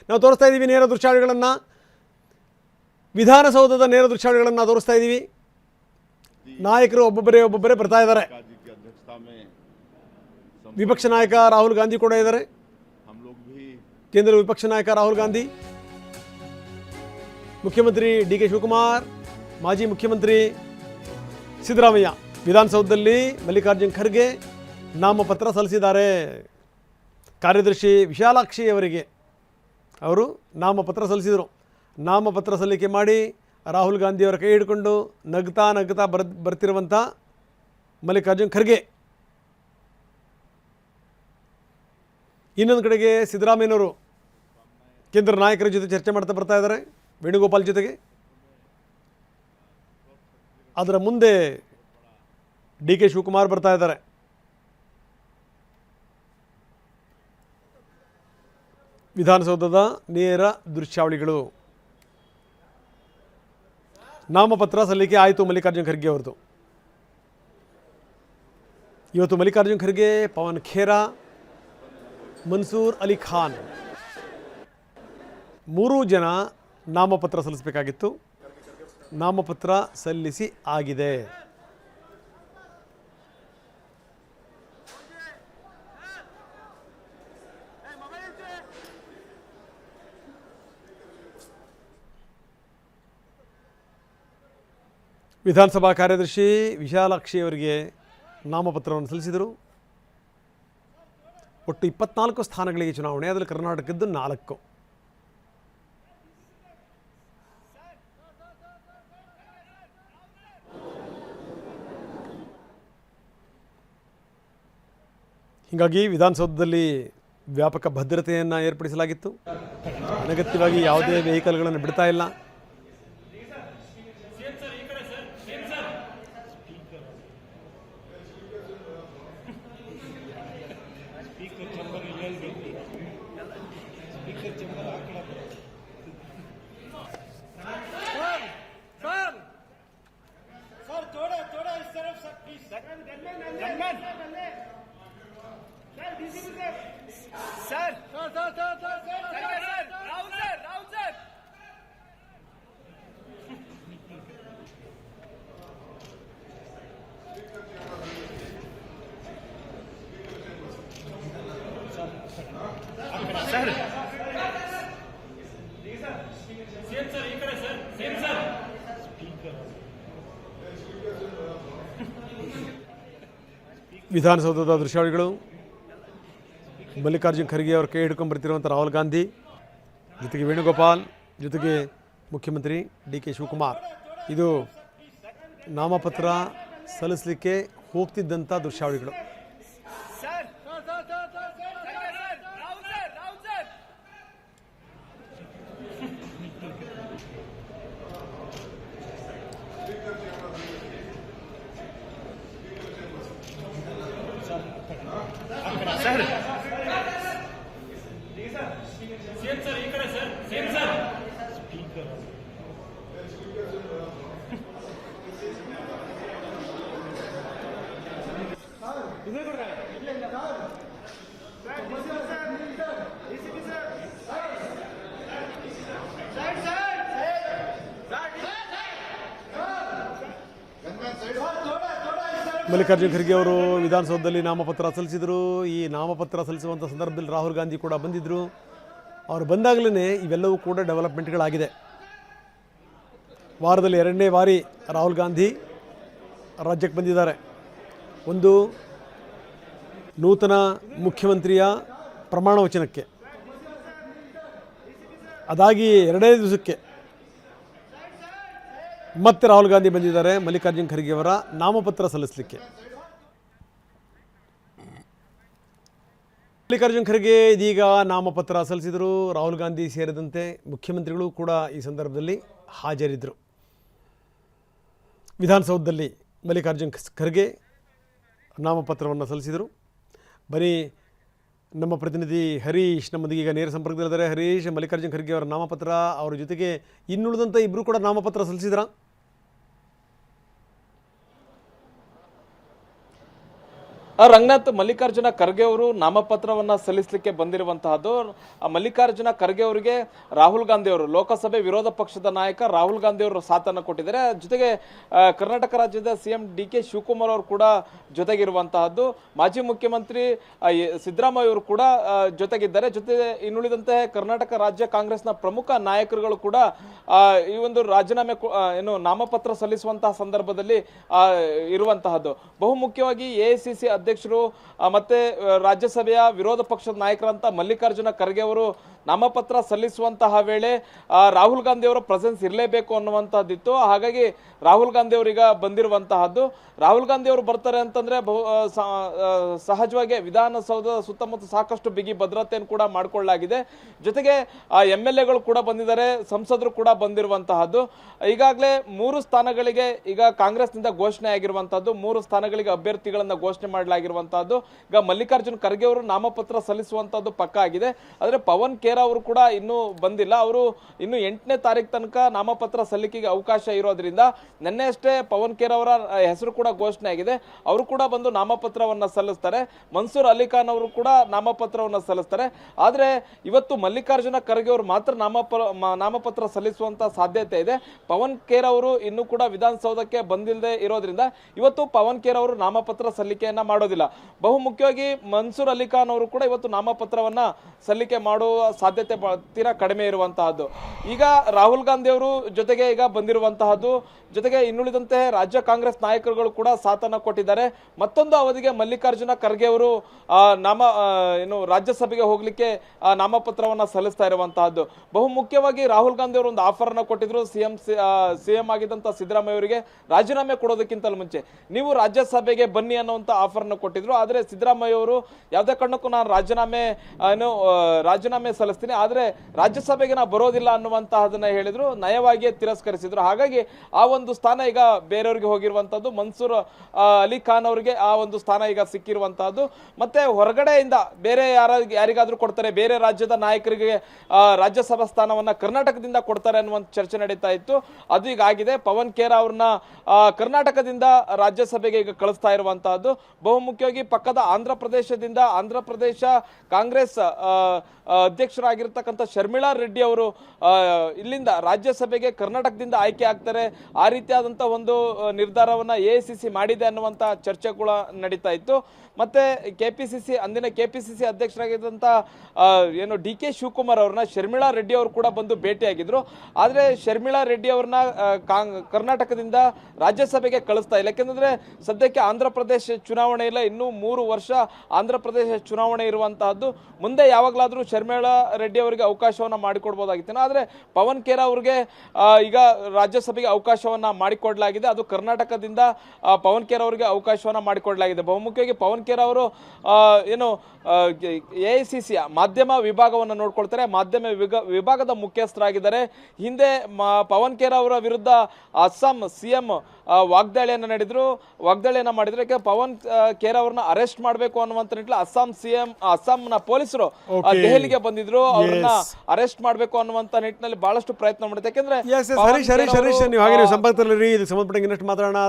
ನಾವು ತೋರಿಸ್ತಾ ಇದ್ದೀವಿ ನೇರ ದೃಶ್ಯಾವಳಿಗಳನ್ನು, ವಿಧಾನಸೌಧದ ನೇರ ದೃಶ್ಯಾವಳಿಗಳನ್ನು ತೋರಿಸ್ತಾ ಇದ್ದೀವಿ. ನಾಯಕರು ಒಬ್ಬೊಬ್ಬರೇ ಬರ್ತಾ ಇದ್ದಾರೆ. ವಿಪಕ್ಷ ನಾಯಕ ರಾಹುಲ್ ಗಾಂಧಿ ಕೂಡ ಇದ್ದಾರೆ. ಕೇಂದ್ರ ವಿಪಕ್ಷ ನಾಯಕ ರಾಹುಲ್ ಗಾಂಧಿ, ಮುಖ್ಯಮಂತ್ರಿ ಡಿ.ಕೆ. ಶಿವಕುಮಾರ್, ಮಾಜಿ ಮುಖ್ಯಮಂತ್ರಿ ಸಿದ್ದರಾಮಯ್ಯ ವಿಧಾನಸೌಧದಲ್ಲಿ ಮಲ್ಲಿಕಾರ್ಜುನ್ ಖರ್ಗೆ ನಾಮಪತ್ರ ಸಲ್ಲಿಸಿದ್ದಾರೆ. ಕಾರ್ಯದರ್ಶಿ ವಿಶಾಲಾಕ್ಷಿ ಅವರಿಗೆ ಅವರು ನಾಮಪತ್ರ ಸಲ್ಲಿಸಿದರು. ನಾಮಪತ್ರ ಸಲ್ಲಿಕೆ ಮಾಡಿ ರಾಹುಲ್ ಗಾಂಧಿಯವರ ಕೈ ಹಿಡ್ಕೊಂಡು ನಗ್ತಾ ಬರ್ತಿರುವಂಥ ಮಲ್ಲಿಕಾರ್ಜುನ್ ಖರ್ಗೆ. ಇನ್ನೊಂದು ಕಡೆಗೆ ಸಿದ್ದರಾಮಯ್ಯನವರು ಕೇಂದ್ರ ನಾಯಕರ ಜೊತೆ ಚರ್ಚೆ ಮಾಡ್ತಾ ಬರ್ತಾ ಇದ್ದಾರೆ, ವೇಣುಗೋಪಾಲ್ ಜೊತೆಗೆ. ಅದರ ಮುಂದೆ ಡಿ.ಕೆ. ಶಿವಕುಮಾರ್ ಬರ್ತಾ ಇದ್ದಾರೆ. ವಿಧಾನಸೌಧದ ನೇರ ದೃಶ್ಯಾವಳಿಗಳು. ನಾಮಪತ್ರ ಸಲ್ಲಿಕೆ ಆಯಿತು ಮಲ್ಲಿಕಾರ್ಜುನ್ ಖರ್ಗೆ ಅವರದು. ಇವತ್ತು ಮಲ್ಲಿಕಾರ್ಜುನ್ ಖರ್ಗೆ, ಪವನ್ ಖೇರಾ, ಮನ್ಸೂರ್ ಅಲಿ ಖಾನ್ ಮೂರೂ ಜನ ನಾಮಪತ್ರ ಸಲ್ಲಿಸಬೇಕಾಗಿತ್ತು. ನಾಮಪತ್ರ ಸಲ್ಲಿಸಿ ಆಗಿದೆ. ವಿಧಾನಸಭಾ ಕಾರ್ಯದರ್ಶಿ ವಿಶಾಲಾಕ್ಷಿ ಅವರಿಗೆ ನಾಮಪತ್ರವನ್ನು ಸಲ್ಲಿಸಿದರು. ಒಟ್ಟು 24 ಸ್ಥಾನಗಳಿಗೆ ಚುನಾವಣೆ, ಅದರಲ್ಲಿ ಕರ್ನಾಟಕದ್ದು 4. ಹೀಗಾಗಿ ವಿಧಾನಸೌಧದಲ್ಲಿ ವ್ಯಾಪಕ ಭದ್ರತೆಯನ್ನು ಏರ್ಪಡಿಸಲಾಗಿತ್ತು. ಅನಗತ್ಯವಾಗಿ ಯಾವುದೇ ವೆಹಿಕಲ್ಗಳನ್ನು ಬಿಡ್ತಾ ಇಲ್ಲ. ವಿಧಾನಸೌಧದ ದೃಶ್ಯಾವಳಿಗಳು. ಮಲ್ಲಿಕಾರ್ಜುನ್ ಖರ್ಗೆ ಅವರ ಕೈ ಹಿಡ್ಕೊಂಡು ಬರ್ತಿರುವಂಥ ರಾಹುಲ್ ಗಾಂಧಿ, ಜೊತೆಗೆ ವೇಣುಗೋಪಾಲ್, ಜೊತೆಗೆ ಮುಖ್ಯಮಂತ್ರಿ ಡಿ.ಕೆ. ಶಿವಕುಮಾರ್. ಇದು ನಾಮಪತ್ರ ಸಲ್ಲಿಸಲಿಕ್ಕೆ ಹೋಗ್ತಿದ್ದಂಥ ದೃಶ್ಯಾವಳಿಗಳು. ಮಲ್ಲಿಕಾರ್ಜುನ್ ಖರ್ಗೆ ಅವರು ವಿಧಾನಸೌಧದಲ್ಲಿ ನಾಮಪತ್ರ ಸಲ್ಲಿಸಿದರು. ಈ ನಾಮಪತ್ರ ಸಲ್ಲಿಸುವಂಥ ಸಂದರ್ಭದಲ್ಲಿ ರಾಹುಲ್ ಗಾಂಧಿ ಕೂಡ ಬಂದಿದ್ದರು. ಅವರು ಬಂದಾಗಲೇ ಇವೆಲ್ಲವೂ ಕೂಡ ಡೆವಲಪ್ಮೆಂಟ್ಗಳಾಗಿದೆ. ವಾರದಲ್ಲಿ 2ನೇ ಬಾರಿ ರಾಹುಲ್ ಗಾಂಧಿ ರಾಜ್ಯಕ್ಕೆ ಬಂದಿದ್ದಾರೆ. ಒಂದು ನೂತನ ಮುಖ್ಯಮಂತ್ರಿಯ ಪ್ರಮಾಣ ವಚನಕ್ಕೆ, ಅದಾಗಿ 2ನೇ ದಿವಸಕ್ಕೆ ಮತ್ತೆ ರಾಹುಲ್ ಗಾಂಧಿ ಬಂದಿದ್ದಾರೆ ಮಲ್ಲಿಕಾರ್ಜುನ್ ಖರ್ಗೆ ಅವರ ನಾಮಪತ್ರ ಸಲ್ಲಿಸಲಿಕ್ಕೆ. ಮಲ್ಲಿಕಾರ್ಜುನ್ ಖರ್ಗೆ ಇದೀಗ ನಾಮಪತ್ರ ಸಲ್ಲಿಸಿದರು. ರಾಹುಲ್ ಗಾಂಧಿ ಸೇರಿದಂತೆ ಮುಖ್ಯಮಂತ್ರಿಗಳು ಕೂಡ ಈ ಸಂದರ್ಭದಲ್ಲಿ ಹಾಜರಿದ್ದರು. ವಿಧಾನಸೌಧದಲ್ಲಿ ಮಲ್ಲಿಕಾರ್ಜುನ್ ಖರ್ಗೆ ನಾಮಪತ್ರವನ್ನು ಸಲ್ಲಿಸಿದರು. ಬರೀ ನಮ್ಮ ಪ್ರತಿನಿಧಿ ಹರೀಶ್ ನಮ್ಮೊಂದಿಗೆ ಈಗ ನೇರ ಸಂಪರ್ಕದಲ್ಲಿದ್ದಾರೆ. ಹರೀಶ್, ಮಲ್ಲಿಕಾರ್ಜುನ್ ಖರ್ಗೆ ಅವರ ನಾಮಪತ್ರ, ಅವರ ಜೊತೆಗೆ ಇನ್ನುಳಿದಂಥ ಇಬ್ಬರು ಕೂಡ ನಾಮಪತ್ರ ರಂಗನಾಥ್, ಮಲ್ಲಿಕಾರ್ಜುನ ಖರ್ಗೆ ಅವರು ನಾಮಪತ್ರವನ್ನ ಸಲ್ಲಿಸಲಿಕ್ಕೆ ಬಂದಿರುವಂತಹದ್ದು. ಮಲ್ಲಿಕಾರ್ಜುನ ಖರ್ಗೆ ಅವರಿಗೆ ರಾಹುಲ್ ಗಾಂಧಿ ಅವರು, ಲೋಕಸಭೆ ವಿರೋಧ ಪಕ್ಷದ ನಾಯಕ ರಾಹುಲ್ ಗಾಂಧಿ ಅವರು ಸಾಥನ್ನು ಕೊಟ್ಟಿದ್ದಾರೆ. ಜೊತೆಗೆ ಕರ್ನಾಟಕ ರಾಜ್ಯದ ಸಿಎಂ ಡಿ.ಕೆ. ಶಿವಕುಮಾರ್ ಅವರು ಕೂಡ ಜೊತೆಗಿರುವಂತಹದ್ದು. ಮಾಜಿ ಮುಖ್ಯಮಂತ್ರಿ ಸಿದ್ದರಾಮಯ್ಯ ಅವರು ಕೂಡ ಜೊತೆಗಿದ್ದಾರೆ. ಜೊತೆ ಇನ್ನುಳಿದಂತೆ ಕರ್ನಾಟಕ ರಾಜ್ಯ ಕಾಂಗ್ರೆಸ್ನ ಪ್ರಮುಖ ನಾಯಕರುಗಳು ಕೂಡ ಈ ಒಂದು ರಾಜೀನಾಮೆ ಏನು ನಾಮಪತ್ರ ಸಲ್ಲಿಸುವಂತಹ ಸಂದರ್ಭದಲ್ಲಿ ಇರುವಂತಹದ್ದು. ಬಹುಮುಖ್ಯವಾಗಿ ಎಐಸಿಸಿ ಅಧ್ಯಕ್ಷರು ಮತ್ತೆ ರಾಜ್ಯಸಭೆಯ ವಿರೋಧ ಪಕ್ಷದ ನಾಯಕರಂತ ಮಲ್ಲಿಕಾರ್ಜುನ ಖರ್ಗೆ ಅವರು ನಾಮಪತ್ರ ಸಲ್ಲಿಸುವಂತಹ ವೇಳೆ ರಾಹುಲ್ ಗಾಂಧಿ ಅವರ ಪ್ರೆಸೆನ್ಸ್ ಇರಲೇಬೇಕು ಅನ್ನುವಂತಹದ್ದಿತ್ತು. ಹಾಗಾಗಿ ರಾಹುಲ್ ಗಾಂಧಿ ಅವರೀಗ ಬಂದಿರುವಂತಹದ್ದು. ರಾಹುಲ್ ಗಾಂಧಿ ಅವರು ಬರ್ತಾರೆ ಅಂತಂದ್ರೆ ಸಹಜವಾಗಿ ವಿಧಾನಸೌಧ ಸುತ್ತಮುತ್ತ ಸಾಕಷ್ಟು ಬಿಗಿ ಭದ್ರತೆಯನ್ನು ಕೂಡ ಮಾಡಿಕೊಳ್ಳಲಾಗಿದೆ. ಜೊತೆಗೆ MLA ಗಳು ಕೂಡ ಬಂದಿದ್ದಾರೆ, ಸಂಸದರು ಕೂಡ ಬಂದಿರುವಂತಹದ್ದು. ಈಗಾಗಲೇ 3 ಸ್ಥಾನಗಳಿಗೆ ಈಗ ಕಾಂಗ್ರೆಸ್ನಿಂದ ಘೋಷಣೆ ಆಗಿರುವಂತಹದ್ದು. 3 ಸ್ಥಾನಗಳಿಗೆ ಅಭ್ಯರ್ಥಿಗಳನ್ನ ಘೋಷಣೆ ಮಾಡಲಾಗಿರುವಂತಹದ್ದು. ಈಗ ಮಲ್ಲಿಕಾರ್ಜುನ್ ಖರ್ಗೆ ಅವರು ನಾಮಪತ್ರ ಸಲ್ಲಿಸುವಂತಹದ್ದು ಪಕ್ಕ ಆಗಿದೆ. ಆದ್ರೆ ಪವನ್ ಖೇರಾ ಅವರು ಕೂಡ ಇನ್ನೂ ಬಂದಿಲ್ಲ. ಅವರು ಇನ್ನು 8ನೇ ತಾರೀಕು ತನಕ ನಾಮಪತ್ರ ಸಲ್ಲಿಕೆಗೆ ಅವಕಾಶ ಇರೋದ್ರಿಂದ ನಿನ್ನೆ ಅಷ್ಟೇ ಪವನ್ ಖೇರಾ ಅವರ ಹೆಸರು ಕೂಡ ಘೋಷಣೆ ಆಗಿದೆ. ಅವರು ಕೂಡ ಬಂದು ನಾಮಪತ್ರವನ್ನ ಸಲ್ಲಿಸ್ತಾರೆ. ಮನ್ಸೂರ್ ಅಲಿ ಖಾನ್ ಅವರು ಕೂಡ ನಾಮಪತ್ರವನ್ನ ಸಲ್ಲಿಸ್ತಾರೆ. ಆದ್ರೆ ಇವತ್ತು ಮಲ್ಲಿಕಾರ್ಜುನ ಖರ್ಗೆ ಅವರು ಮಾತ್ರ ನಾಮಪತ್ರ ಸಲ್ಲಿಸುವಂತ ಸಾಧ್ಯತೆ ಇದೆ. ಪವನ್ ಖೇರಾ ಅವರು ಇನ್ನೂ ಕೂಡ ವಿಧಾನಸೌಧಕ್ಕೆ ಬಂದಿಲ್ಲದೆ ಇರೋದ್ರಿಂದ ಇವತ್ತು ಪವನ್ ಖೇರಾ ಅವರು ನಾಮಪತ್ರ ಸಲ್ಲಿಕೆಯನ್ನ ಮಾಡೋದಿಲ್ಲ. ಬಹುಮುಖ್ಯವಾಗಿ ಮನ್ಸೂರ್ ಅಲಿ ಖಾನ್ ಅವರು ಕೂಡ ಇವತ್ತು ನಾಮಪತ್ರವನ್ನ ಸಲ್ಲಿಕೆ ಮಾಡುವ ಸಾಧ್ಯತೆ ತೀರಾ ಕಡಿಮೆ ಇರುವಂತಹದ್ದು. ಈಗ ರಾಹುಲ್ ಗಾಂಧಿ ಅವರು ಜೊತೆಗೆ ಈಗ ಬಂದಿರುವಂತಹದ್ದು. ಜೊತೆಗೆ ಇನ್ನುಳಿದಂತೆ ರಾಜ್ಯ ಕಾಂಗ್ರೆಸ್ ನಾಯಕರುಗಳು ಕೂಡ ಸಾಥನ್ನ ಕೊಟ್ಟಿದ್ದಾರೆ. ಮತ್ತೊಂದು ಅವಧಿಗೆ ಮಲ್ಲಿಕಾರ್ಜುನ ಖರ್ಗೆ ಅವರು ರಾಜ್ಯಸಭೆಗೆ ಹೋಗ್ಲಿಕ್ಕೆ ನಾಮಪತ್ರವನ್ನ ಸಲ್ಲಿಸ್ತಾ ಇರುವಂತಹದ್ದು. ಬಹುಮುಖ್ಯವಾಗಿ ರಾಹುಲ್ ಗಾಂಧಿ ಅವರು ಒಂದು ಆಫರ್ ಅನ್ನ ಕೊಟ್ಟಿದ್ರು ಸಿಎಂ ಆಗಿದ್ದಂತ ಸಿದ್ದರಾಮಯ್ಯ ಅವರಿಗೆ ರಾಜೀನಾಮೆ ಕೊಡೋದಕ್ಕಿಂತ ಮುಂಚೆ ನೀವು ರಾಜ್ಯಸಭೆಗೆ ಬನ್ನಿ ಅನ್ನುವಂತ ಆಫರ್ ಅನ್ನು ಕೊಟ್ಟಿದ್ರು. ಆದ್ರೆ ಸಿದ್ದರಾಮಯ್ಯ ಅವರು ಯಾವುದೇ ಕಾರಣಕ್ಕೂ ನಾನು ರಾಜೀನಾಮೆ ಸಲ್ಲಿಸ್ತೀನಿ, ಆದ್ರೆ ರಾಜ್ಯಸಭೆಗೆ ನಾ ಬರೋದಿಲ್ಲ ಅನ್ನುವಂತಹದನ್ನ ಹೇಳಿದ್ರು. ನಯವಾಗಿಯೇ ತಿರಸ್ಕರಿಸಿದ್ರು. ಹಾಗಾಗಿ ಆ ಒಂದು ಸ್ಥಾನ ಈಗ ಬೇರೆಯವರಿಗೆ ಹೋಗಿರುವಂತದ್ದು. ಮನ್ಸೂರ್ ಅಲಿ ಖಾನ್ ಅವರಿಗೆ ಆ ಒಂದು ಸ್ಥಾನ ಈಗ ಸಿಕ್ಕಿರುವಂತಹದ್ದು. ಮತ್ತೆ ಹೊರಗಡೆಯಿಂದ ಬೇರೆ ಯಾರಿಗಾದ್ರೂ ಕೊಡ್ತಾರೆ, ಬೇರೆ ರಾಜ್ಯದ ನಾಯಕರಿಗೆ ರಾಜ್ಯಸಭಾ ಸ್ಥಾನವನ್ನ ಕರ್ನಾಟಕದಿಂದ ಕೊಡ್ತಾರೆ ಅನ್ನುವಂತ ಚರ್ಚೆ ನಡೀತಾ ಇತ್ತು. ಅದು ಈಗ ಆಗಿದೆ. ಪವನ್ ಖೇರಾ ಅವ್ರನ್ನ ಕರ್ನಾಟಕದಿಂದ ರಾಜ್ಯಸಭೆಗೆ ಈಗ ಕಳಿಸ್ತಾ ಇರುವಂತಹದ್ದು. ಬಹುಮುಖ್ಯವಾಗಿ ಪಕ್ಕದ ಆಂಧ್ರ ಪ್ರದೇಶ ಕಾಂಗ್ರೆಸ್ ಅಧ್ಯಕ್ಷರಾಗಿರ್ತಕ್ಕಂಥ ಶರ್ಮಿಳಾ ರೆಡ್ಡಿ ಅವರು ಇಲ್ಲಿಂದ ರಾಜ್ಯಸಭೆಗೆ ಕರ್ನಾಟಕದಿಂದ ಆಯ್ಕೆ ಆಗ್ತಾರೆ. ಆ ರೀತಿಯಾದಂತಹ ಒಂದು ನಿರ್ಧಾರವನ್ನ ಎಐಸಿಸಿ ಮಾಡಿದೆ ಅನ್ನುವಂತ ಚರ್ಚೆಗಳು ನಡೀತಾ ಇತ್ತು. ಮತ್ತೆ ಅಂದಿನ ಕೆಪಿಸಿಸಿ ಅಧ್ಯಕ್ಷರಾಗಿದ್ದಂತ ಡಿ.ಕೆ. ಶಿವಕುಮಾರ್ ಅವ್ರನ್ನ ಶರ್ಮಿಳಾ ರೆಡ್ಡಿ ಅವರು ಕೂಡ ಬಂದು ಭೇಟಿಯಾಗಿದ್ರು. ಆದ್ರೆ ಶರ್ಮಿಳಾ ರೆಡ್ಡಿ ಅವ್ರನ್ನ ಕರ್ನಾಟಕದಿಂದ ರಾಜ್ಯಸಭೆಗೆ ಕಳಿಸ್ತಾ ಇಲ್ಲ. ಯಾಕೆಂದ್ರೆ ಸದ್ಯಕ್ಕೆ ಆಂಧ್ರ ಪ್ರದೇಶ ಚುನಾವಣೆ ಇಲ್ಲ, ಇನ್ನೂ 3 ವರ್ಷ ಆಂಧ್ರ ಪ್ರದೇಶ ಚುನಾವಣೆ ಇರುವಂತಹದ್ದು. ಮುಂದೆ ಯಾವಾಗಲಾದ್ರೂ ಶರ್ಮಿಳಾ ರೆಡ್ಡಿ ಅವರಿಗೆ ಅವಕಾಶವನ್ನ ಮಾಡಿಕೊಡ್ಬೋದಾಗಿತ್ತು. ಆದ್ರೆ ಪವನ್ ಖೇರಾ ಅವರಿಗೆ ಈಗ ರಾಜ್ಯಸಭೆಗೆ ಅವಕಾಶವನ್ನ ಮಾಡಿಕೊಡಲಾಗಿದೆ. ಅದು ಕರ್ನಾಟಕದಿಂದ ಪವನ್ ಖೇರಾ ಅವರಿಗೆ ಅವಕಾಶವನ್ನ ಮಾಡಿಕೊಡಲಾಗಿದೆ. ಬಹುಮುಖ್ಯವಾಗಿ ಪವನ್ ಖೇರಾ ಅವರು ಎಐಸಿಸಿಯ ಮಾಧ್ಯಮ ವಿಭಾಗವನ್ನು ನೋಡ್ಕೊಳ್ತಾರೆ. ಮಾಧ್ಯಮ ವಿಭಾಗದ ಮುಖ್ಯಸ್ಥರಾಗಿದ್ದಾರೆ. ಹಿಂದೆ ಪವನ್ ಖೇರಾ ಅವರ ವಿರುದ್ಧ ಅಸ್ಸಾಂ ಸಿಎಂ ವಾಗ್ದಾಳಿಯನ್ನ ಮಾಡಿದ್ರು. ಯಾಕೆ ಪವನ್ ಖೇರಾ ಅವ್ರನ್ನ ಅರೆಸ್ಟ್ ಮಾಡಬೇಕು ಅನ್ನುವಂತ ನಿಟ್ಟಿನಲ್ಲಿ ಅಸ್ಸಾಂನ ಪೊಲೀಸರು ದೆಹಲಿಗೆ ಬಂದಿದ್ರು. ಅವ್ರನ್ನ ಅರೆಸ್ಟ್ ಮಾಡಬೇಕು ಅನ್ನುವಂತ ನಿಟ್ಟಿನಲ್ಲಿ ಬಹಳಷ್ಟು ಪ್ರಯತ್ನ ಮಾಡಿದ್ರು. ಯಾಕೆಂದ್ರೆ ಹರೀಶ್ ನೀವು ಹಾಗೆ ಸಂಪರ್ಕದಲ್ಲಿ ಇದಕ್ಕೆ ಸಂಬಂಧಪಟ್ಟ ಇನ್ನಷ್ಟು ಮಾತಾಡೋಣ.